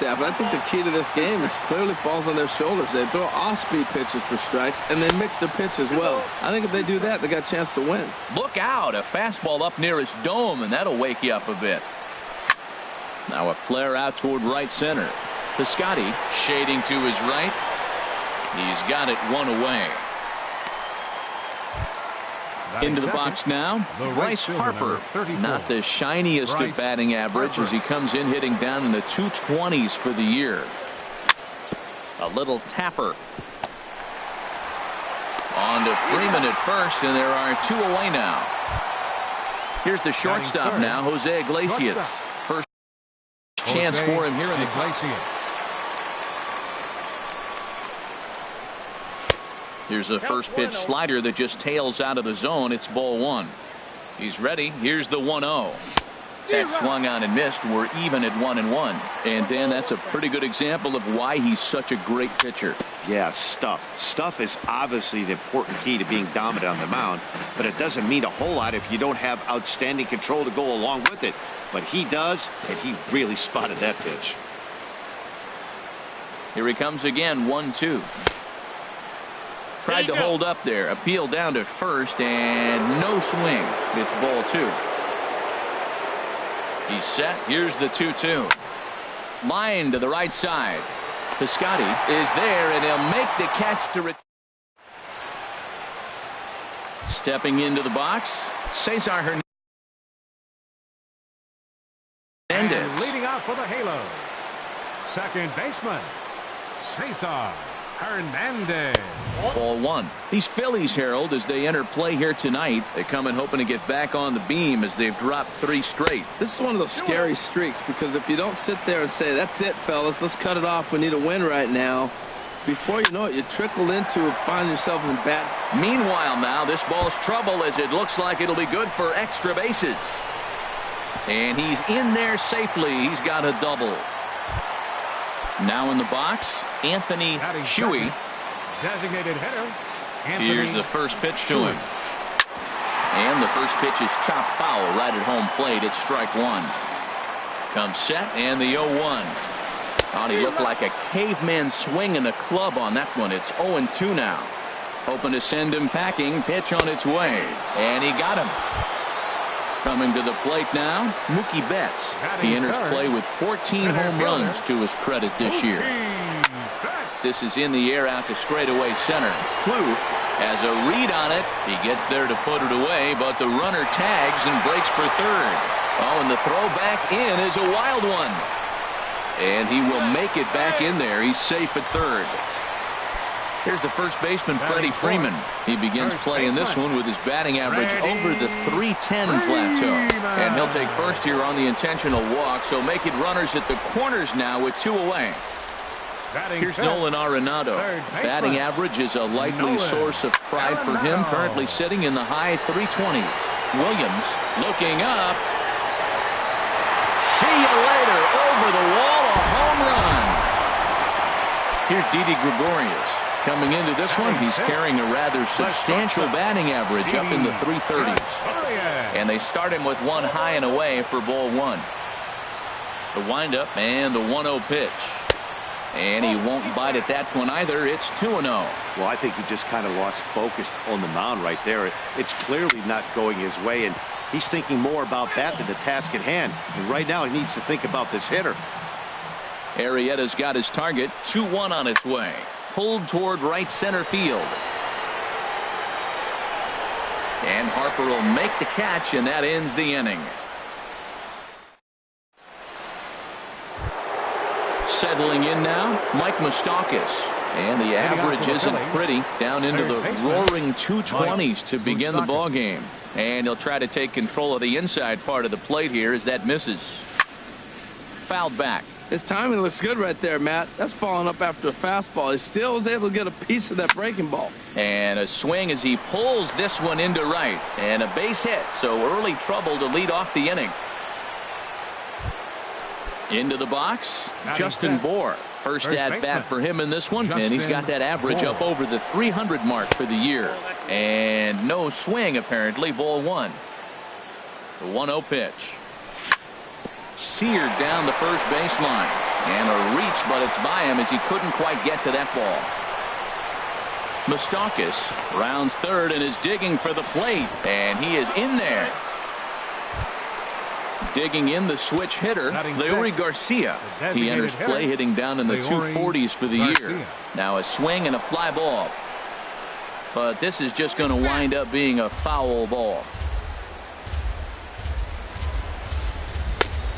staff. And I think the key to this game is clearly falls on their shoulders. They throw off-speed pitches for strikes, and they mix the pitch as well. I think if they do that, they got a chance to win. Look out, a fastball up near his dome, and that'll wake you up a bit. Now a flare out toward right center. Piscotty shading to his right. He's got it one away. Into the box now, Bryce Harper. Not the shiniest of batting average as he comes in hitting down in the 220s for the year. A little tapper. On to Freeman at first, and there are two away now. Here's the shortstop now, Jose Iglesias. First chance for him here in the top. Here's a first pitch slider that just tails out of the zone. It's ball one. He's ready. Here's the 1-0. That swung on and missed. We're even at 1-1. And Dan, that's a pretty good example of why he's such a great pitcher. Yeah, stuff. Stuff is obviously the important key to being dominant on the mound, but it doesn't mean a whole lot if you don't have outstanding control to go along with it. But he does, and he really spotted that pitch. Here he comes again, 1-2. Tried to hold up there. Appeal down to first, and no swing. It's ball two. He's set. Here's the 2-2. Line to the right side. Piscotty is there, and he'll make the catch to stepping into the box. Cesar Hernandez. And leading out for the Halo, second baseman, Cesar Hernandez. Ball one. These Phillies, Harold, as they enter play here tonight, they come in hoping to get back on the beam as they've dropped 3 straight. This is one of those scary streaks because if you don't sit there and say, that's it, fellas, let's cut it off, we need a win right now, before you know it, you trickle into find yourself in bad. Meanwhile now, this ball's trouble as it looks like it'll be good for extra bases. And he's in there safely. He's got a double. Now in the box, Anthony Shuey. Designated hitter. Here's the first pitch to him. And the first pitch is chopped foul right at home plate. It's strike one. Comes set and the 0-1. Oh, he looked like a caveman swing in the club on that one. It's 0-2 now. Hoping to send him packing. Pitch on its way. And he got him. Coming to the plate now, Mookie Betts. He enters play with 14 home runs to his credit this year. This is in the air out to straightaway center. Plouffe has a read on it. He gets there to put it away, but the runner tags and breaks for third. Oh, and the throw back in is a wild one. And he will make it back in there. He's safe at third. Here's the first baseman, Freddie Freeman. He begins play in this one with his batting average over the 310 plateau. And he'll take first here on the intentional walk, so making runners at the corners now with 2 away. Here's Nolan Arenado. Batting average is a likely source of pride for him, currently sitting in the high 320s. Williams looking up. See you later. Over the wall, a home run. Here's Didi Gregorius. Coming into this one, he's carrying a rather substantial batting average up in the 330s. And they start him with one high and away for ball one. The windup and the 1-0 pitch. And he won't bite at that one either. It's 2-0. Well, I think he just kind of lost focus on the mound right there. It's clearly not going his way, and he's thinking more about that than the task at hand. And right now he needs to think about this hitter. Arrieta's got his target. 2-1 on its way. Pulled toward right center field. And Harper will make the catch, and that ends the inning. Settling in now, Mike Moustakas. And the average isn't pretty. Down into the roaring 220s to begin the ball game. And he'll try to take control of the inside part of the plate here as that misses. Fouled back. His timing looks good right there, Matt. That's falling up after a fastball. He still was able to get a piece of that breaking ball. And a swing as he pulls this one into right. And a base hit, so early trouble to lead off the inning. Into the box, Justin Bour. First at bat for him in this one, and he's got that average up over the 300 mark for the year. And no swing, apparently, ball one. The 1-0 pitch. Seared down the first baseline. And a pitch, but it's by him as he couldn't quite get to that ball. Moustakas rounds third and is digging for the plate, and he is in there. Digging in the switch hitter, Leury Garcia. He enters play hitting down in the 240s for the year. Now a swing and a fly ball. But this is just going to wind up being a foul ball.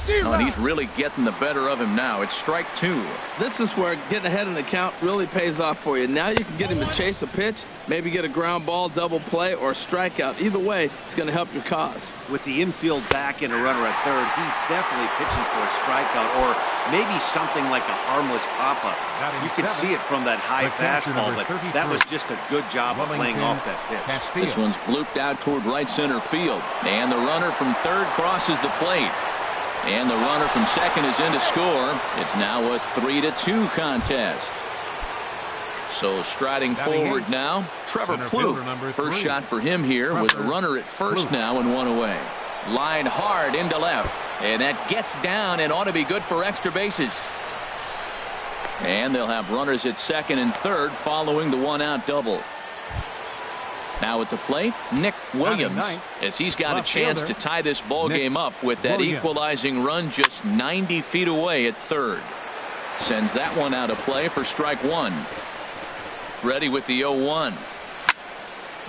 Oh, and he's really getting the better of him now. It's strike two. This is where getting ahead in the count really pays off for you. Now you can get him to chase a pitch, maybe get a ground ball, double play, or a strikeout. Either way, it's going to help your cause. With the infield back and a runner at third, he's definitely pitching for a strikeout or maybe something like a harmless pop-up. You can see it from that high fastball, but that was just a good job of playing off that pitch. This one's blooped out toward right center field. And the runner from third crosses the plate. And the runner from second is in to score. It's now a 3-2 contest. So striding forward now, Trevor Plouffe. First shot for him here with a runner at first now and one away. Line hard into left. And that gets down and ought to be good for extra bases. And they'll have runners at second and third following the one-out double. Now at the plate, Nick Williams, as he's got a chance to tie this ball game up with that equalizing run just 90 feet away at third. Sends that one out of play for strike one. Ready with the 0-1.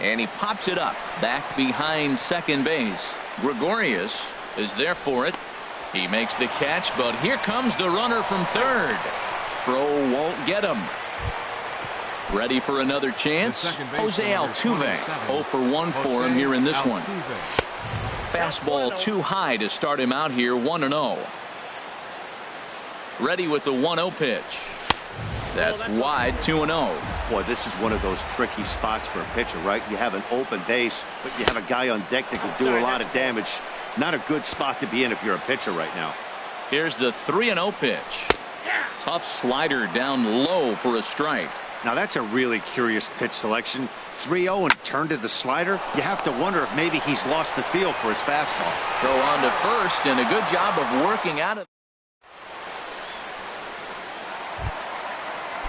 And he pops it up back behind second base. Gregorius is there for it. He makes the catch, but here comes the runner from third. Throw won't get him. Ready for another chance. Jose Altuve 0 for 1 for him here in this one. Fastball too high to start him out here 1-0. Ready with the 1-0 pitch. That's wide 2-0. Boy, this is one of those tricky spots for a pitcher, right? You have an open base, but you have a guy on deck that can do a lot of damage. Not a good spot to be in if you're a pitcher right now. Here's the 3-0 pitch. Tough slider down low for a strike. Now that's a really curious pitch selection. 3-0 and turned to the slider. You have to wonder if maybe he's lost the feel for his fastball. Throw on to first and a good job of working out of.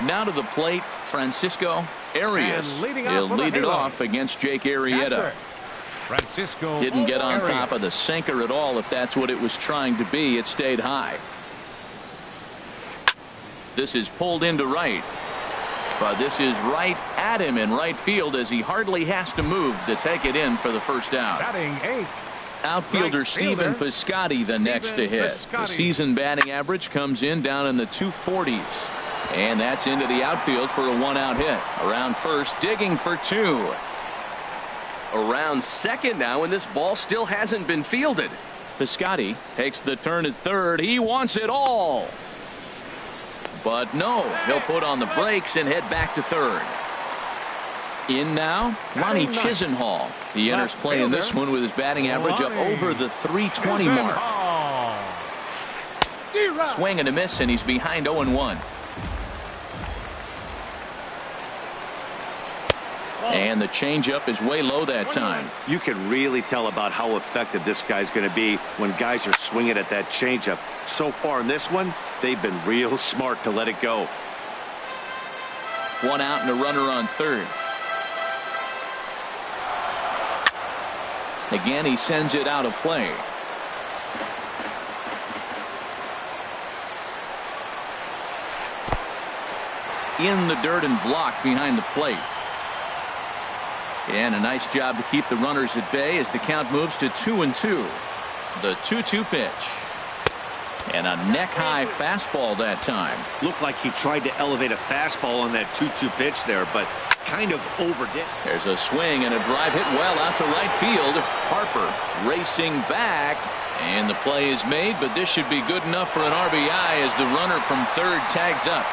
Now to the plate, Francisco Arias. He'll lead it off against Jake Arrieta. Didn't get on top of the sinker at all. If that's what it was trying to be, it stayed high. This is pulled into right. But this is right at him in right field as he hardly has to move to take it in for the first out. Outfielder Stephen Piscotty the next to hit. The season batting average comes in down in the 240s. And that's into the outfield for a one-out hit. Around first, digging for two. Around second now, and this ball still hasn't been fielded. Piscotty takes the turn at third. He wants it all. But no, he'll put on the brakes and head back to third. In now, Ronnie Chisenhall. He enters play in this one with his batting average up over the 320 mark. Swing and a miss, and he's behind 0-1. And the changeup is way low that time. You can really tell about how effective this guy's going to be when guys are swinging at that changeup. So far in this one, they've been real smart to let it go. One out and a runner on third. Again, he sends it out of play. In the dirt and blocked behind the plate. And a nice job to keep the runners at bay as the count moves to 2-2. The 2-2 pitch. And a neck-high fastball that time. Looked like he tried to elevate a fastball on that 2-2 pitch there, but kind of overdid. There's a swing and a drive hit well out to right field. Harper racing back. And the play is made, but this should be good enough for an RBI as the runner from third tags up.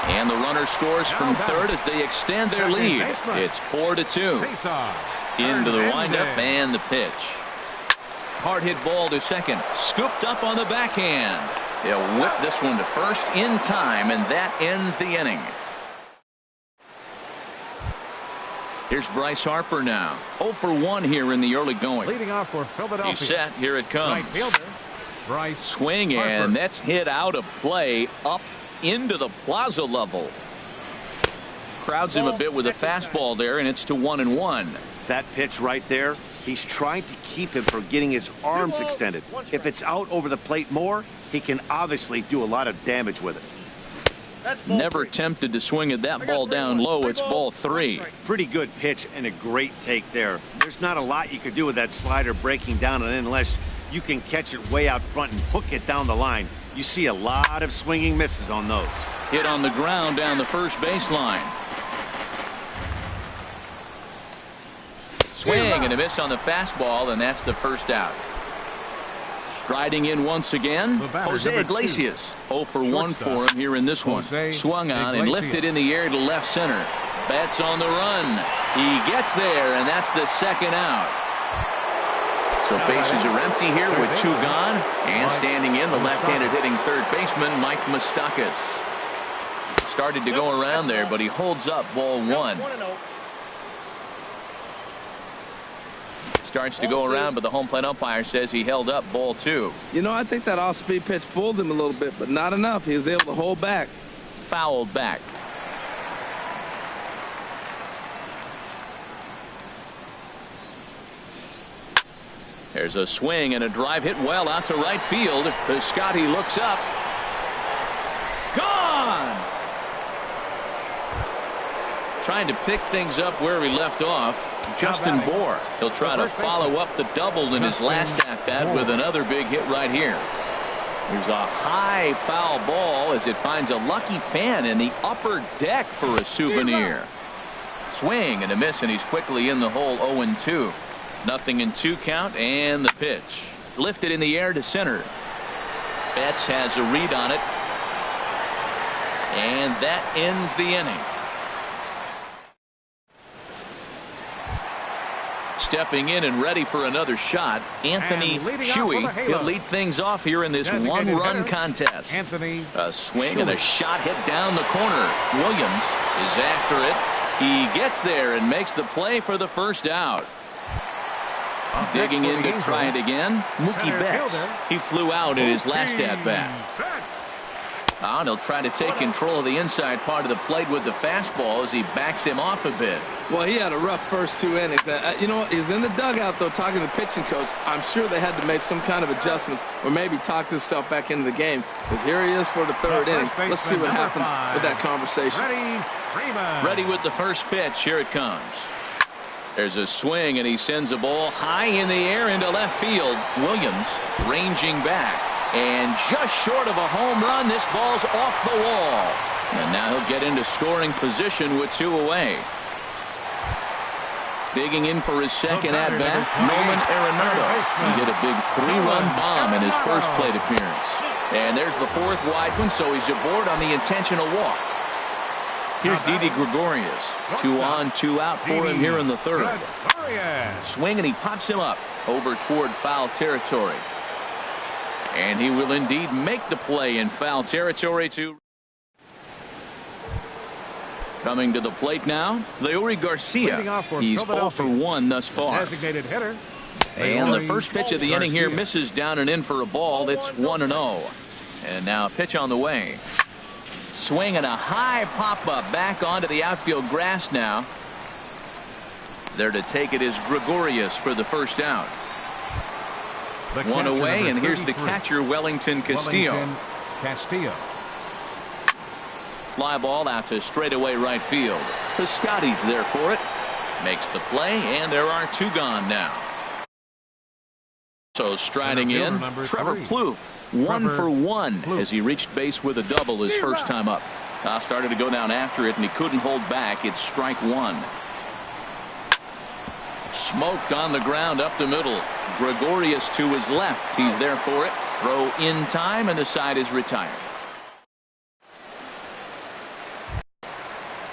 And the runner scores from third as they extend their lead. It's 4-2. Into the windup and the pitch. Hard hit ball to second. Scooped up on the backhand. They'll whip this one to first in time, and that ends the inning. Here's Bryce Harper now. 0 for 1 here in the early going. Leading off for Philadelphia. He's set. Here it comes. Right fielder, Bryce Swing, Harper. and that's hit out of play up into the plaza level. Crowds him a bit with a fastball there, and it's to 1-1. That pitch right there, he's trying to keep him from getting his arms extended. If it's out over the plate more, he can obviously do a lot of damage with it. Never tempted to swing at that ball down low. It's ball 3. Pretty good pitch and a great take there. There's not a lot you could do with that slider breaking down, and unless you can catch it way out front and hook it down the line, you see a lot of swinging misses on those. Hit on the ground down the first baseline. Swing and a miss on the fastball, and that's the first out. Striding in once again, Jose Iglesias. 0 for 1 for him here in this one. Swung on and lifted in the air to left center. Betts on the run. He gets there, and that's the second out. So bases are empty here with 2 gone. And standing in, the left-handed hitting third baseman, Mike Moustakas. Started to go around there, but he holds up ball 1. Starts to go around, but the home plate umpire says he held up ball 2. You know, I think that off-speed pitch fooled him a little bit, but not enough. He was able to hold back. Fouled back. There's a swing and a drive hit well out to right field. Piscotty looks up. Gone! Trying to pick things up where he left off. Justin Bohr. He'll try to follow up the double in his last at-bat with another big hit right here. There's a high foul ball as it finds a lucky fan in the upper deck for a souvenir. Swing and a miss, and he's quickly in the hole. 0-2. Nothing in 2 count, and the pitch. Lifted in the air to center. Betts has a read on it. And that ends the inning. Stepping in and ready for another shot, Anthony Shuey. He'll lead things off here in this one-run contest. A swing and a shot hit down the corner. Williams is after it. He gets there and makes the play for the first out. Digging in to try it again, Mookie Betts. He flew out in his last at-bat. And he'll try to take control of the inside part of the plate with the fastball as he backs him off a bit. Well, he had a rough first 2 innings. You know, he was in the dugout, though, talking to the pitching coach. I'm sure they had to make some kind of adjustments or maybe talk himself back into the game, because here he is for the 3rd inning. Let's see what happens with that conversation. Ready with the first pitch. Here it comes. There's a swing, and he sends a ball high in the air into left field. Williams ranging back. And just short of a home run, this ball's off the wall. And now he'll get into scoring position with 2 away. Digging in for his second at-bat, Nolan Arenado. He hit a big 3-run bomb in his first plate appearance. And there's the 4th wide one, so he's aboard on the intentional walk. Here's Didi Gregorius. 2 on, 2 out for him here in the 3rd. Swing, and he pops him up over toward foul territory. And he will indeed make the play in foul territory too. Coming to the plate now, Leury Garcia. He's 0 for 1 thus far. And the first pitch of the inning here misses down and in for a ball. It's 1-0. And now a pitch on the way. Swing and a high pop-up back onto the outfield grass now. There to take it is Gregorius for the first out. 1 away, and here's the catcher, Wellington Castillo. Fly ball out to straightaway right field. Piscotty's there for it. Makes the play, and there are 2 gone now. So striding in, Trevor Plouffe. 1 for 1 as he reached base with a double his first time up. Started to go down after it, and he couldn't hold back. It's strike 1. Smoked on the ground up the middle. Gregorius to his left. He's there for it. Throw in time, and the side is retired.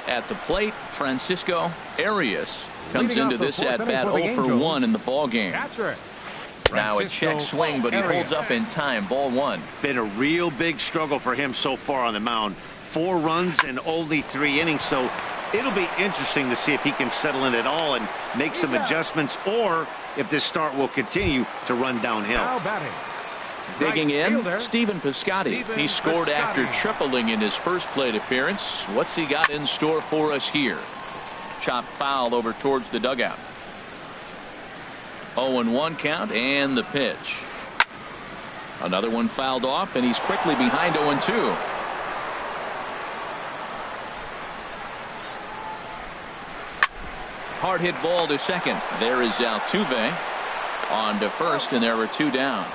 At the plate, Francisco Arias comes into this at-bat 0 for 1 in the ballgame. Now a check swing, but he holds up in time. Ball 1. Been a real big struggle for him so far on the mound. 4 runs in only 3 innings, so it'll be interesting to see if he can settle in at all and make some adjustments, or if this start will continue to run downhill. Digging in, fielder. Stephen Piscotty. He scored after tripling in his first plate appearance. What's he got in store for us here? Chopped foul over towards the dugout. 0-1 count and the pitch. Another one fouled off, and he's quickly behind 0-2. Hard hit ball to second. There is Altuve on to first, and there are 2 down.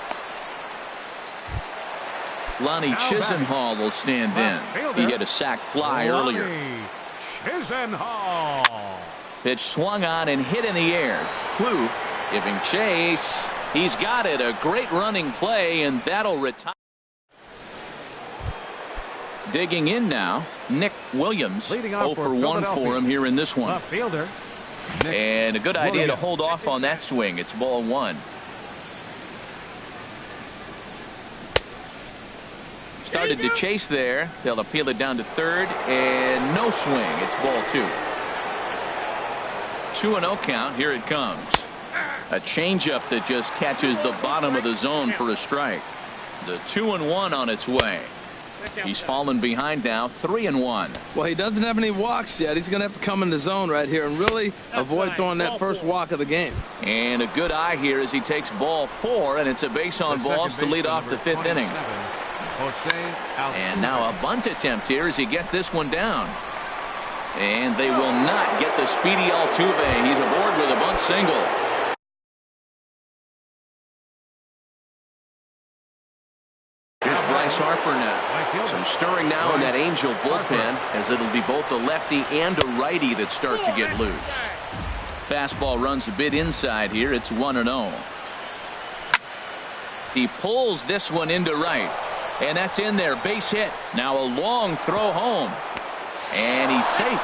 Lonnie Chisenhall will stand in. He hit a sac fly earlier. Chisenhall. Pitch swung on and hit in the air. Plouffe giving chase. He's got it. A great running play, and that'll retire. Digging in now, Nick Williams. 0 for 1 for him here in this one. Fielder. And a good idea to hold off on that swing. It's ball 1. Started to chase there. They'll appeal it down to third, and no swing. It's ball 2. 2-0 count. Here it comes. A changeup that just catches the bottom of the zone for a strike. The 2-1 on its way. He's fallen behind now, 3-1. Well, he doesn't have any walks yet. He's going to have to come in the zone right here and really avoid throwing that first walk of the game. And a good eye here as he takes ball 4, and it's a base on balls to lead off the 5th inning. And now a bunt attempt here as he gets this one down. And they will not get the speedy Altuve. He's aboard with a bunt single. Here's Bryce Harper now. Some stirring now in that Angel bullpen, as it'll be both a lefty and a righty that start to get loose. Fastball runs a bit inside here. It's 1-0. He pulls this one into right, and that's in there. Base hit. Now a long throw home, and he's safe.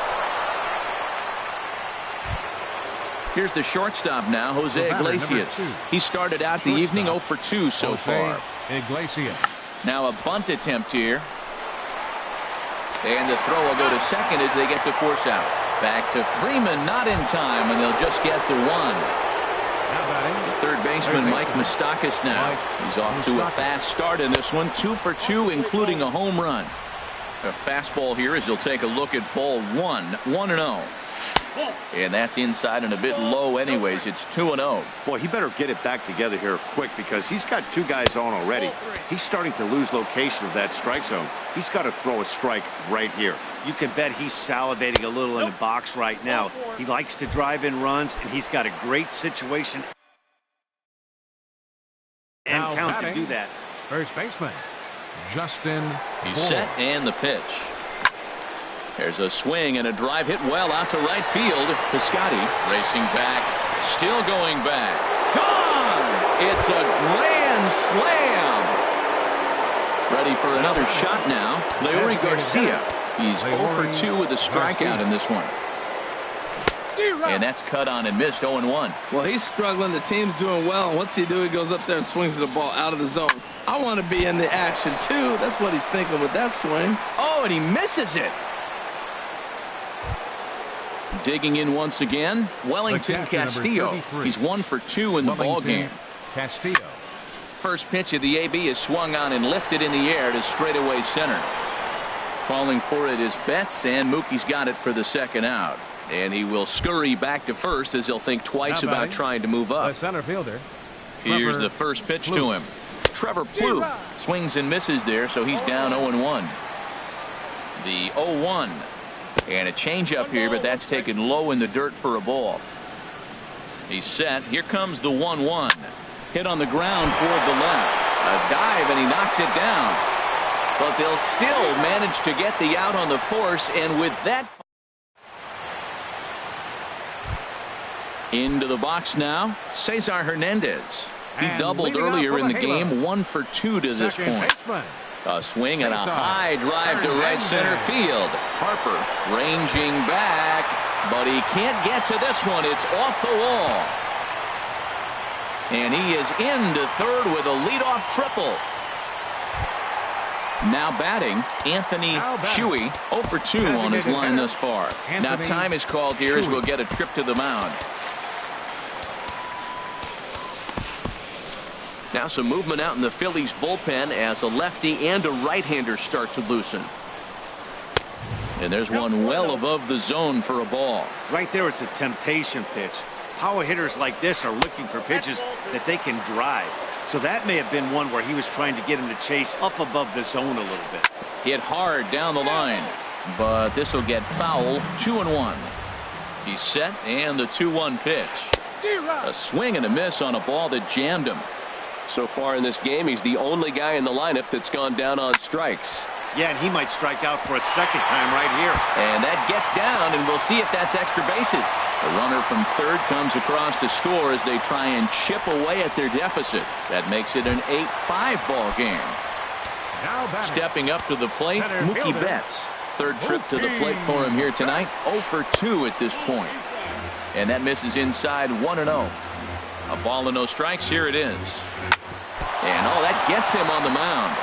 Here's the shortstop now, Jose Iglesias. He started out the evening 0 for 2 so far. Iglesias. Now a bunt attempt here. And the throw will go to second as they get the force out. Back to Freeman, not in time, and they'll just get the 1. The third baseman, Mike Moustakas now. He's off to a fast start in this one. 2 for 2, including a home run. A fastball here as he'll take a look at ball 1. 1-0. And that's inside and a bit low anyways. It's 2-0. Boy, he better get it back together here quick because he's got 2 guys on already. He's starting to lose location of that strike zone. He's got to throw a strike right here. You can bet he's salivating a little in the box right now. He likes to drive in runs, and he's got a great situation and count to do that. First baseman, Justin. He's set and the pitch. There's a swing and a drive hit well out to right field. Piscotty racing back, still going back. Gone! It's a grand slam. Ready for another shot now. Leury Garcia. He's 0 for 2 with a strikeout in this one. And that's cut on and missed. 0-1. Well, he's struggling. The team's doing well. And what's he do? He goes up there and swings the ball out of the zone. I want to be in the action, too. That's what he's thinking with that swing. Oh, and he misses it. Digging in once again, Wellington Castillo. He's 1 for 2 in the ball game. Castillo. First pitch of the AB is swung on and lifted in the air to straightaway center. Calling for it is Betts, and Mookie's got it for the second out. And he will scurry back to first as he'll think twice about trying to move up. The center fielder. Here's the first pitch to him. Trevor Plouffe swings and misses there, so he's down 0-1. The 0-1. And a changeup here, but that's taken low in the dirt for a ball. He's set. Here comes the 1-1. Hit on the ground toward the left. A dive, and he knocks it down. But they'll still manage to get the out on the force, and with that... Into the box now, Cesar Hernandez. He doubled earlier in the game, 1 for 2 to this point. A swing and a high drive to right center field. Harper ranging back, but he can't get to this one. It's off the wall. And he is into third with a leadoff triple. Now batting, Anthony Shuey, 0 for 2 on his line thus far. Now time is called here as we'll get a trip to the mound. Now some movement out in the Phillies bullpen as a lefty and a right-hander start to loosen. And there's one well above the zone for a ball. Right there is a temptation pitch. Power hitters like this are looking for pitches that they can drive. So that may have been one where he was trying to get him to chase up above the zone a little bit. Hit hard down the line, but this will get foul. 2-1. He's set, and the 2-1 pitch. A swing and a miss on a ball that jammed him. So far in this game, he's the only guy in the lineup that's gone down on strikes. Yeah, and he might strike out for a second time right here. And that gets down, and we'll see if that's extra bases. The runner from third comes across to score as they try and chip away at their deficit. That makes it an 8-5 ball game. Stepping up to the plate, Mookie Betts. Third trip to the plate for him here tonight. 0 for 2 at this point. And that misses inside 1-0. A ball and no strikes. Here it is. And oh, that gets him on the mound.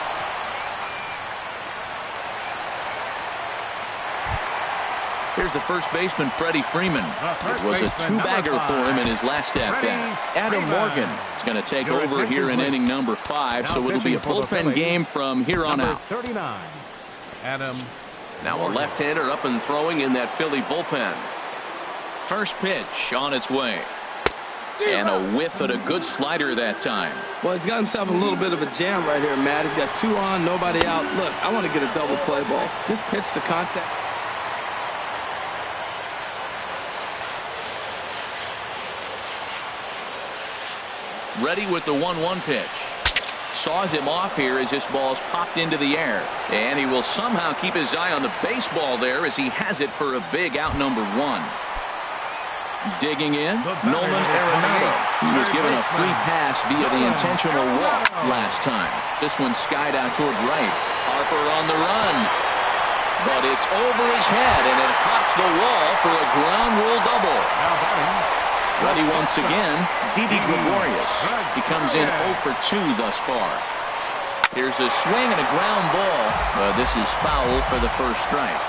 Here's the first baseman, Freddie Freeman. It was a two-bagger for him in his last at-bat. Adam Morgan is going to take over here in inning number 5, so it'll be a bullpen game from here on out. 39, Adam. Now a left-hander up and throwing in that Philly bullpen. First pitch on its way. And a whiff at a good slider that time. Well, he's got himself a little bit of a jam right here, Matt. He's got 2 on, nobody out. Look, I want to get a double play ball. Just pitch the contact. Ready with the 1-1 pitch. Saws him off here as this ball's popped into the air. And he will somehow keep his eye on the baseball there as he has it for a big out number 1. Digging in, Nolan Arenado. He was given a free pass via the intentional walk last time. This one skied out toward right. Harper on the run. But it's over his head, and it hops the wall for a ground rule double. Ready once again, Didi Gregorius. He comes in 0 for 2 thus far. Here's a swing and a ground ball. This is foul for the first strike.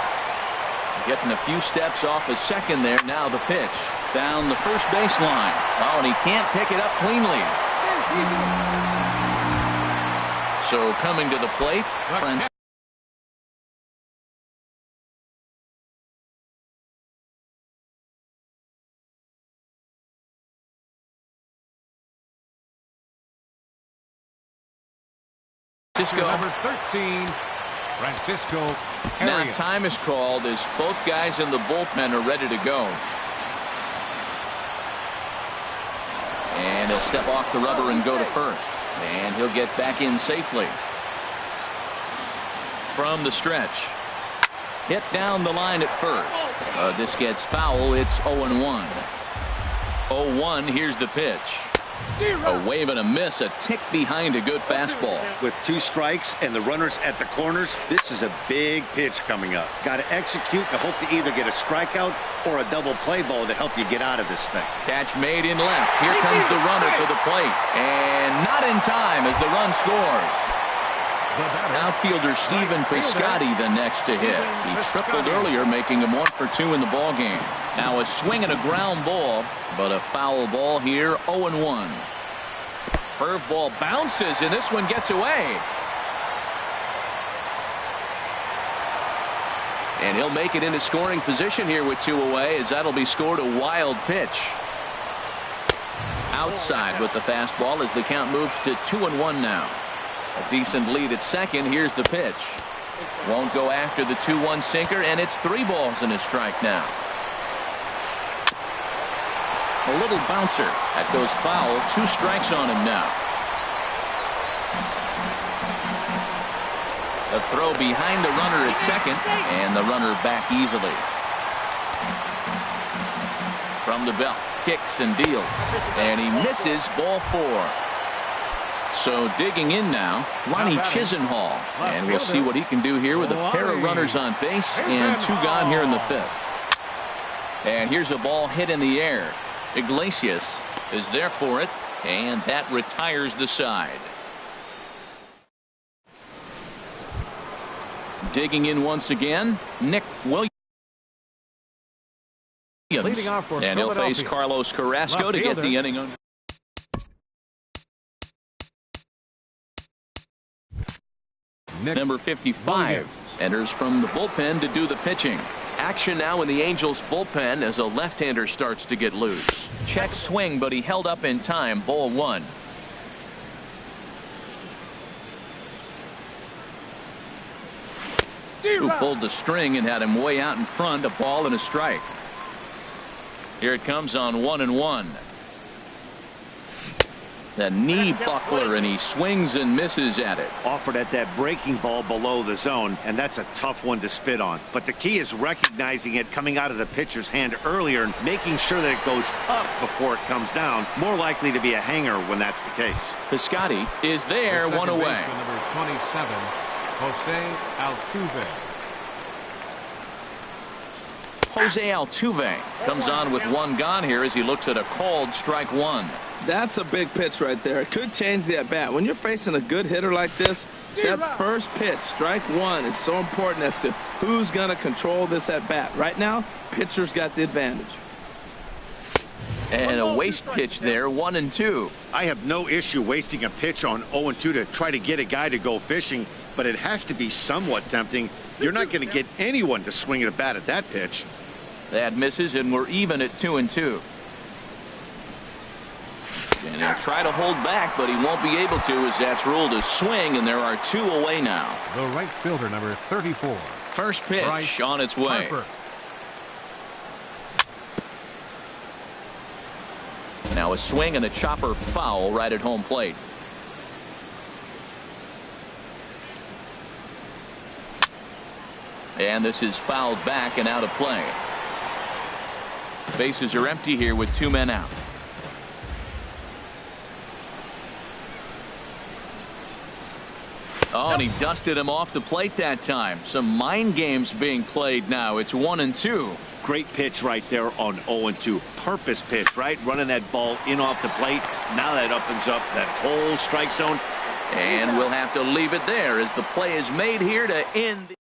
Getting a few steps off a second there. Now the pitch. Down the first baseline. Oh, and he can't pick it up cleanly. So coming to the plate, Francisco. Number 13, Francisco. Now time is called as both guys in the bullpen are ready to go. And he'll step off the rubber and go to first. And he'll get back in safely. From the stretch. Hit down the line at first. This gets foul. It's 0-1. 0-1. Here's the pitch. A wave and a miss, a tick behind a good fastball. With 2 strikes and the runners at the corners, this is a big pitch coming up. Got to execute to hope to either get a strikeout or a double play ball to help you get out of this thing. Catch made in left. Here comes the runner for the plate. And not in time as the run scores. Outfielder Stephen Piscotty the next to hit. He tripled earlier, making him 1 for 2 in the ball game. Now a swing and a ground ball, but a foul ball here. 0-1. Curveball bounces, and this one gets away. And he'll make it into scoring position here with 2 away, as that'll be scored a wild pitch. Outside with the fastball as the count moves to 2-1 now. A decent lead at second. Here's the pitch. Won't go after the 2-1 sinker, and it's 3 balls and a strike now. A little bouncer. That goes foul. 2 strikes on him now. A throw behind the runner at second, and the runner back easily. From the belt, kicks and deals, and he misses. Ball 4. So digging in now, Lonnie Chisenhall, and we'll see what he can do here with a pair of runners on base and 2 gone here in the 5th. And here's a ball hit in the air. Iglesias is there for it, and that retires the side. Digging in once again, Nick Williams. And he'll face Carlos Carrasco to get the inning. Number 55 enters from the bullpen to do the pitching. Action now in the Angels bullpen as a left-hander starts to get loose. Check swing, but he held up in time. Ball 1. Who pulled the string and had him way out in front. A ball and a strike. Here it comes on 1-1. The knee buckler, and he swings and misses at it. Offered at that breaking ball below the zone, and that's a tough one to spit on. But the key is recognizing it coming out of the pitcher's hand earlier and making sure that it goes up before it comes down. More likely to be a hanger when that's the case. Piscotty is there, one away. Number 27, Jose Altuve. Jose Altuve comes on with one gone here as he looks at a called strike 1. That's a big pitch right there. It could change the at-bat. When you're facing a good hitter like this, that first pitch, strike 1, is so important as to who's going to control this at-bat. Right now, pitcher's got the advantage. And a waste pitch there, 1-2. I have no issue wasting a pitch on 0-2 to try to get a guy to go fishing, but it has to be somewhat tempting. You're not going to get anyone to swing at a bat at that pitch. That misses, and we're even at 2-2. And he'll try to hold back, but he won't be able to as that's ruled a swing, and there are 2 away now. The right fielder, number 34. First pitch on its way. Harper. Now a swing and a chopper foul right at home plate. And this is fouled back and out of play. Bases are empty here with 2 men out. Oh, and he dusted him off the plate that time. Some mind games being played now. It's 1-2. Great pitch right there on 0-2. Purpose pitch, right? Running that ball in off the plate. Now that opens up that whole strike zone. And we'll have to leave it there as the play is made here to end.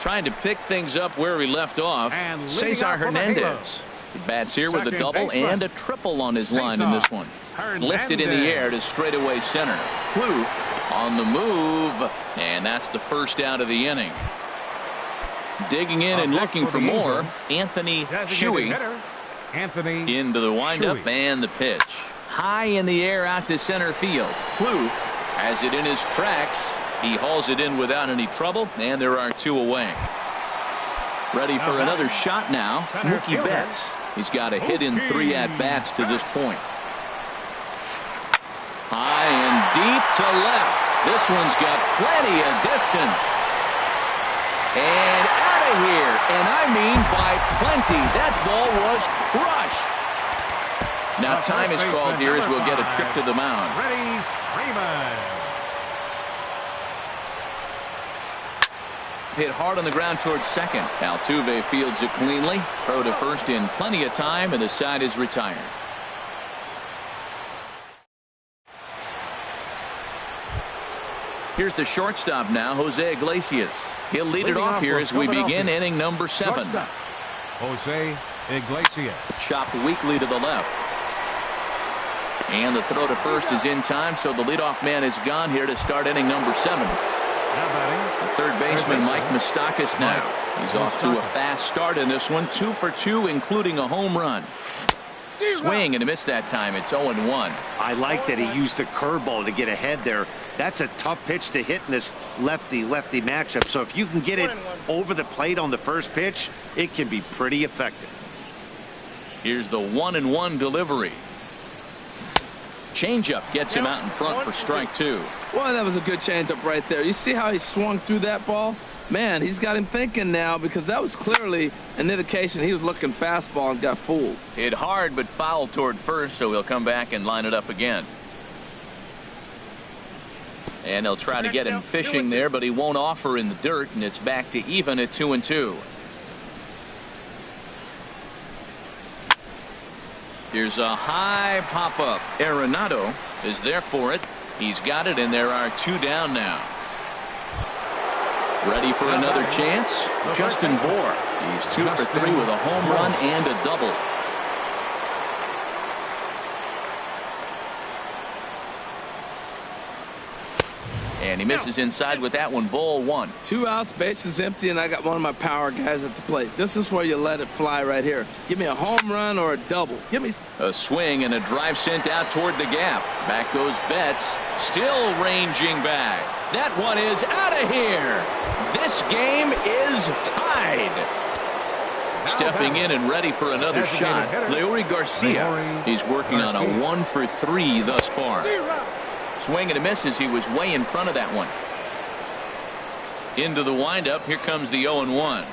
Trying to pick things up where we left off. Cesar Hernandez. He bats here with a double and a triple on his line in this one. Lifted in the air to straightaway center. Plouffe on the move, and that's the first out of the inning. Digging in and looking for more, Anthony Shuey into the windup and the pitch. High in the air out to center field. Plouffe has it in his tracks. He hauls it in without any trouble, and there are 2 away. Ready for another shot now, Mookie Betts. He's got a hit in 3 at-bats to this point. High and deep to left. This one's got plenty of distance. And out of here. And I mean by plenty. That ball was crushed. Now time is called here as we'll get a trip to the mound. Freddie Freeman. Hit hard on the ground towards second. Altuve fields it cleanly. Throw to first in plenty of time, and the side is retired. Here's the shortstop now, Jose Iglesias. He'll lead it off here as we begin inning number 7. Jose Iglesias. Chopped weakly to the left. And the throw to first is in time, so the leadoff man is gone here to start inning number 7. The third baseman, Mike Moustakas now. He's off to a fast start in this one. 2 for 2, including a home run. Swing and a miss that time. It's 0-1. I like that he used the curveball to get ahead there. That's a tough pitch to hit in this lefty-lefty matchup. So if you can get it over the plate on the first pitch, it can be pretty effective. Here's the 1-1 delivery. Changeup gets him out in front for strike 2. Well, that was a good changeup right there. You see how he swung through that ball? Man, he's got him thinking now, because that was clearly an indication he was looking fastball and got fooled. Hit hard but foul toward first, so he'll come back and line it up again. And they'll try to get him fishing there, but he won't offer in the dirt, and it's back to even at 2-2. Here's a high pop-up. Arenado is there for it. He's got it, and there are 2 down now. Ready for another chance? Justin Bour. He's 2 for 3 with a home run and a double. And he misses inside with that one. Ball one. 2 outs, bases empty, and I got one of my power guys at the plate. This is where you let it fly right here. Give me a home run or a double. Give me a swing and a drive sent out toward the gap. Back goes Betts, still ranging back. That one is out of here. This game is tied. Stepping in and ready for another shot, Leury Garcia. He's working on a 1 for 3 thus far. Swing and a miss as he was way in front of that one. Into the windup. Here comes the 0-1.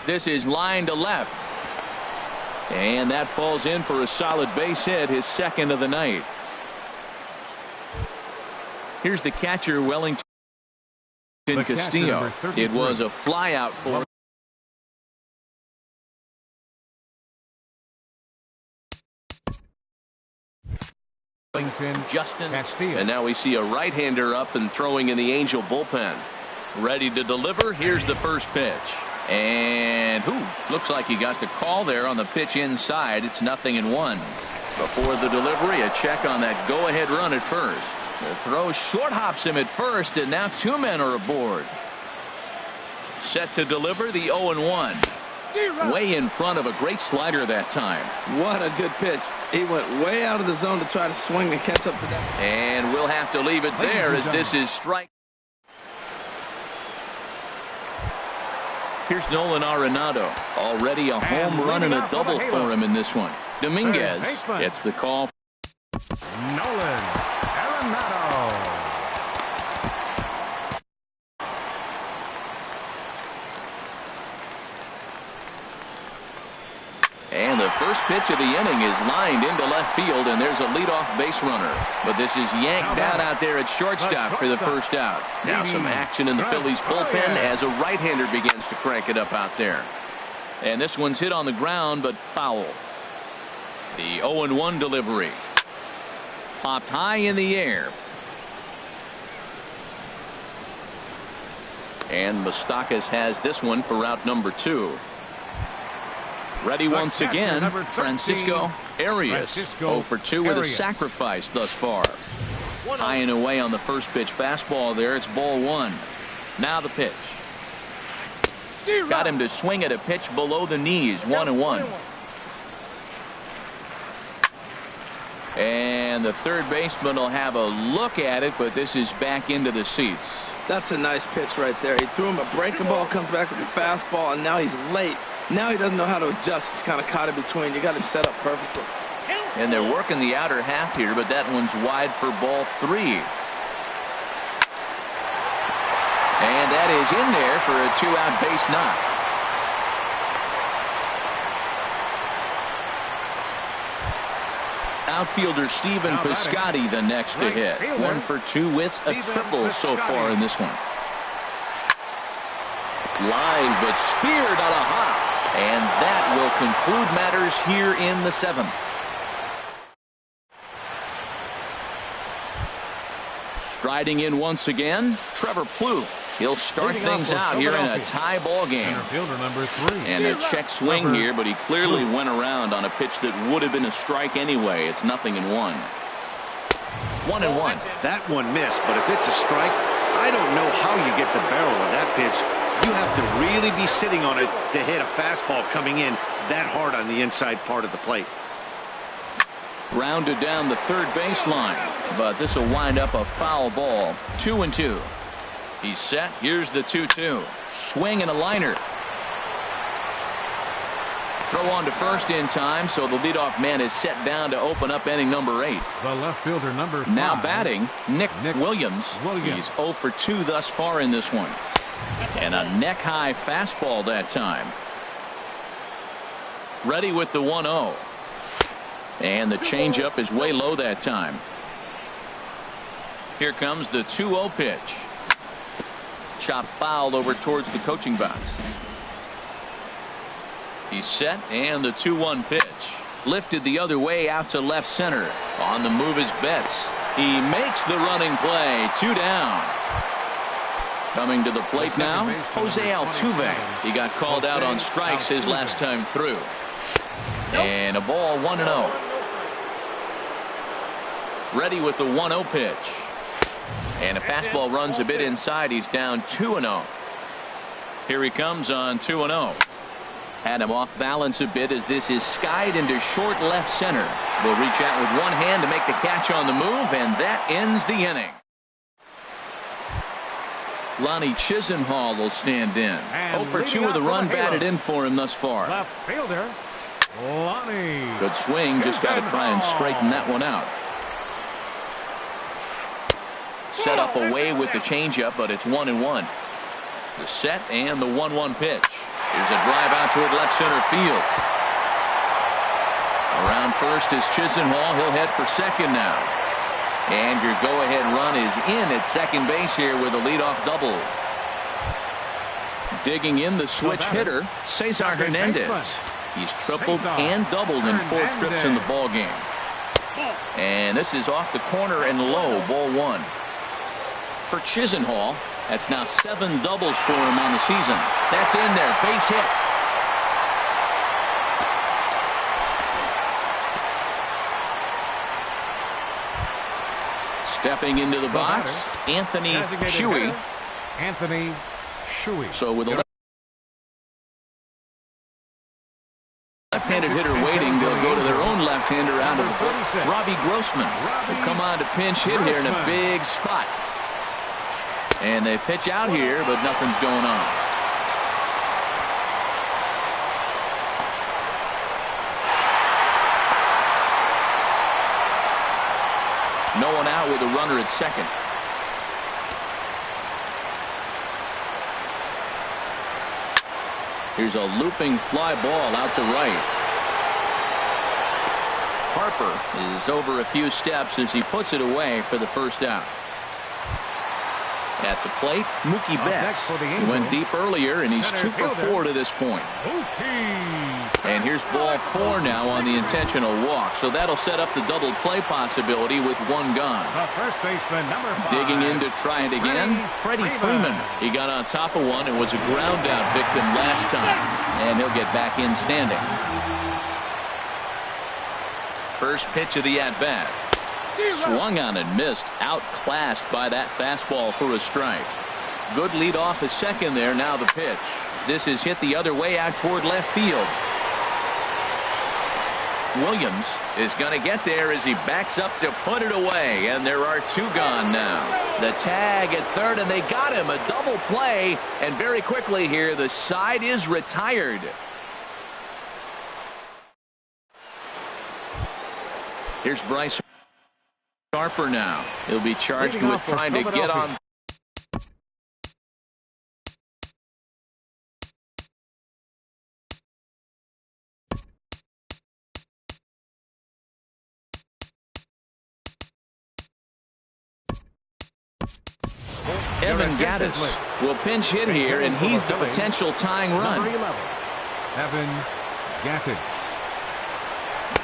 This is line to left. And that falls in for a solid base hit, his second of the night. Here's the catcher, Wellington Castillo. It was a fly out for Justin Castillo. And now we see a right-hander up and throwing in the Angel bullpen. Ready to deliver. Here's the first pitch. And looks like he got the call there on the pitch inside. It's 0-1. Before the delivery, a check on that go-ahead run at first. The throw short hops him at first, and now 2 men are aboard. Set to deliver the 0-1. Way in front of a great slider that time. What a good pitch. He went way out of the zone to try to swing and catch up to that. And we'll have to leave it there as this is strike. Here's Nolan Arenado. Already a home run and a double for him in this one. Dominguez gets the call. Nolan Arenado. And the first pitch of the inning is lined into left field, and there's a leadoff base runner. But this is yanked down out there at shortstop for the first out. Now some action in the Phillies bullpen as a right-hander begins to crank it up out there. And this one's hit on the ground, but foul. The 0-1 delivery. Popped high in the air. And Moustakas has this one for route number 2. Ready once again, Francisco Arias. 0 for 2 with a sacrifice thus far. High and away on the first pitch fastball there. It's ball 1. Now the pitch. Got him to swing at a pitch below the knees. 1-1. And the third baseman will have a look at it, but this is back into the seats. That's a nice pitch right there. He threw him a breaking ball, comes back with a fastball, and now he's late. Now he doesn't know how to adjust. He's kind of caught in between. You got him set up perfectly. And they're working the outer half here, but that one's wide for ball 3. And that is in there for a 2-out base knock. Outfielder Stephen Piscotty the next to hit. 1 for 2 with a triple so far in this one. Line but speared on a hop. And that will conclude matters here in the 7th. Striding in once again, Trevor Plouffe. He'll start things out here in a tie ball game. Number 3. And a check swing here, but he clearly went around on a pitch that would have been a strike anyway. It's 0-1. 1-1. That one missed, but if it's a strike, I don't know how you get the barrel of that pitch. You have to really be sitting on it to hit a fastball coming in that hard on the inside part of the plate. Grounded down the third baseline, but this will wind up a foul ball. 2-2. He's set. Here's the 2-2. Swing and a liner. Throw on to first in time, so the leadoff man is set down to open up inning number 8. The left fielder number 5. Now batting, Nick Williams. He's 0 for 2 thus far in this one. And a neck-high fastball that time. Ready with the 1-0. And the changeup is way low that time. Here comes the 2-0 pitch. Chop fouled over towards the coaching box. He's set, and the 2-1 pitch. Lifted the other way out to left center. On the move is Betts. He makes the running play. 2 down. Coming to the plate now, Jose Altuve. He got called out on strikes his last time through. And a ball 1-0. Ready with the 1-0 pitch. And a fastball runs a bit inside. He's down 2-0. Here he comes on 2-0. Had him off balance a bit as this is skied into short left center. Will reach out with one hand to make the catch on the move, and that ends the inning. Lonnie Chisenhall will stand in. 0 for 2 with a run batted in for him thus far. Left fielder, Lonnie. Good swing, just got to try and straighten that one out. Set up away with the changeup, but it's 1-1. The set and the 1-1 pitch. Here's a drive out toward left center field. Around first is Chisenhall. He'll head for second now. And your go-ahead run is in at second base here with a leadoff double. Digging in the switch hitter, Cesar Hernandez. He's tripled and doubled in 4 trips in the ball game. And this is off the corner and low, ball 1. For Chisenhall, that's now 7 doubles for him on the season. That's in there, base hit. Stepping into the box, Anthony Shuey. Anthony Shuey. So with a left-handed hitter waiting, they'll go to their own left-hander out of the book. Robbie Grossman will come on to pinch hit here in a big spot. And they pitch out here, but nothing's going on. No one out with a runner at second. Here's a looping fly ball out to right. Harper is over a few steps as he puts it away for the first out. At the plate, Mookie Betts. He went deep earlier, and he's 2 for 4 to this point. And here's ball 4 now on the intentional walk. So that'll set up the double play possibility with 1 gone. First baseman, number 5. Digging in to try it again, Freddie Freeman. He got on top of one and was a ground out victim last time. And he'll get back in standing. First pitch of the at-bat. Swung on and missed, outclassed by that fastball for a strike. Good lead off at second there. Now the pitch. This is hit the other way out toward left field. Williams is going to get there as he backs up to put it away, and there are 2 gone now. The tag at third, and they got him. A double play, and very quickly here the side is retired. Here's Bryce Harper now. He'll be charged with trying to get on. Evan Gattis will pinch hit here, and he's the potential tying run. Number 11, Evan Gattis.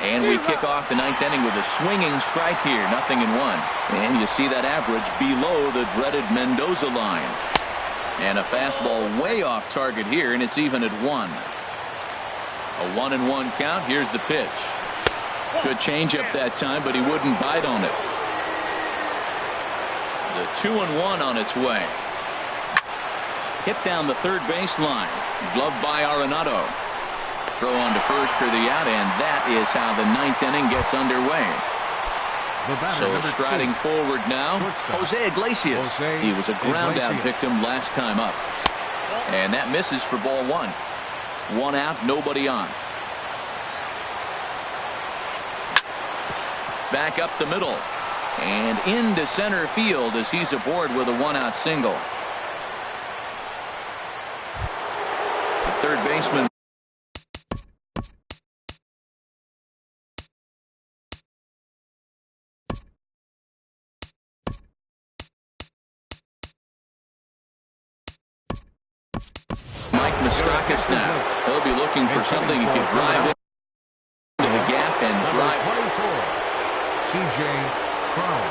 And we kick off the 9th inning with a swinging strike here. 0-1. And you see that average below the dreaded Mendoza line. And a fastball way off target here, and it's even at 1. A 1-1 count. Here's the pitch. Good changeup that time, but he wouldn't bite on it. The 2-1 on its way. Hit down the third baseline. Gloved by Arenado. Throw on to first for the out, and that is how the 9th inning gets underway. So striding forward now, Jose Iglesias. He was a ground out victim last time up. And that misses for ball 1. 1 out, nobody on. Back up the middle. And into center field as he's aboard with a 1-out single. The third baseman. Mike Moustakas now. He'll be looking for something he can drive into the gap and drive. TJ Crown.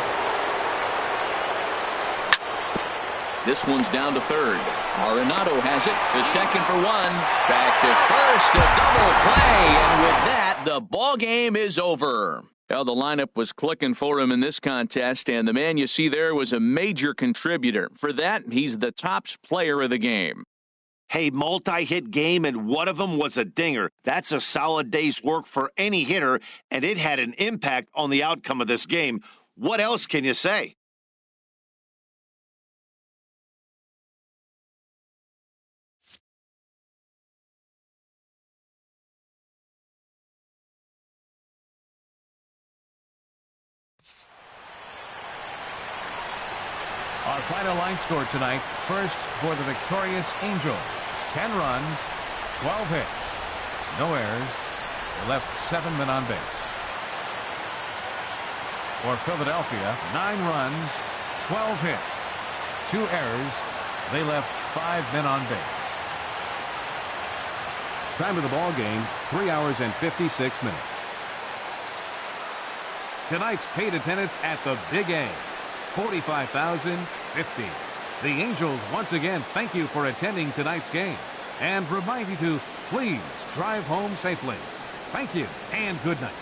This one's down to third. Arenado has it to second for 1. Back to first, a double play, and with that, the ball game is over. Well, the lineup was clicking for him in this contest, and the man you see there was a major contributor. For that, he's the top player of the game. Hey, multi-hit game, and one of them was a dinger. That's a solid day's work for any hitter, and it had an impact on the outcome of this game. What else can you say? Our final line score tonight, first for the victorious Angels, 10 runs, 12 hits, no errors. They left 7 men on base. For Philadelphia, 9 runs, 12 hits, 2 errors. They left 5 men on base. Time of the ball game, 3 hours and 56 minutes. Tonight's paid attendance at the Big A, 45,050. The Angels once again thank you for attending tonight's game and remind you to please drive home safely. Thank you and good night.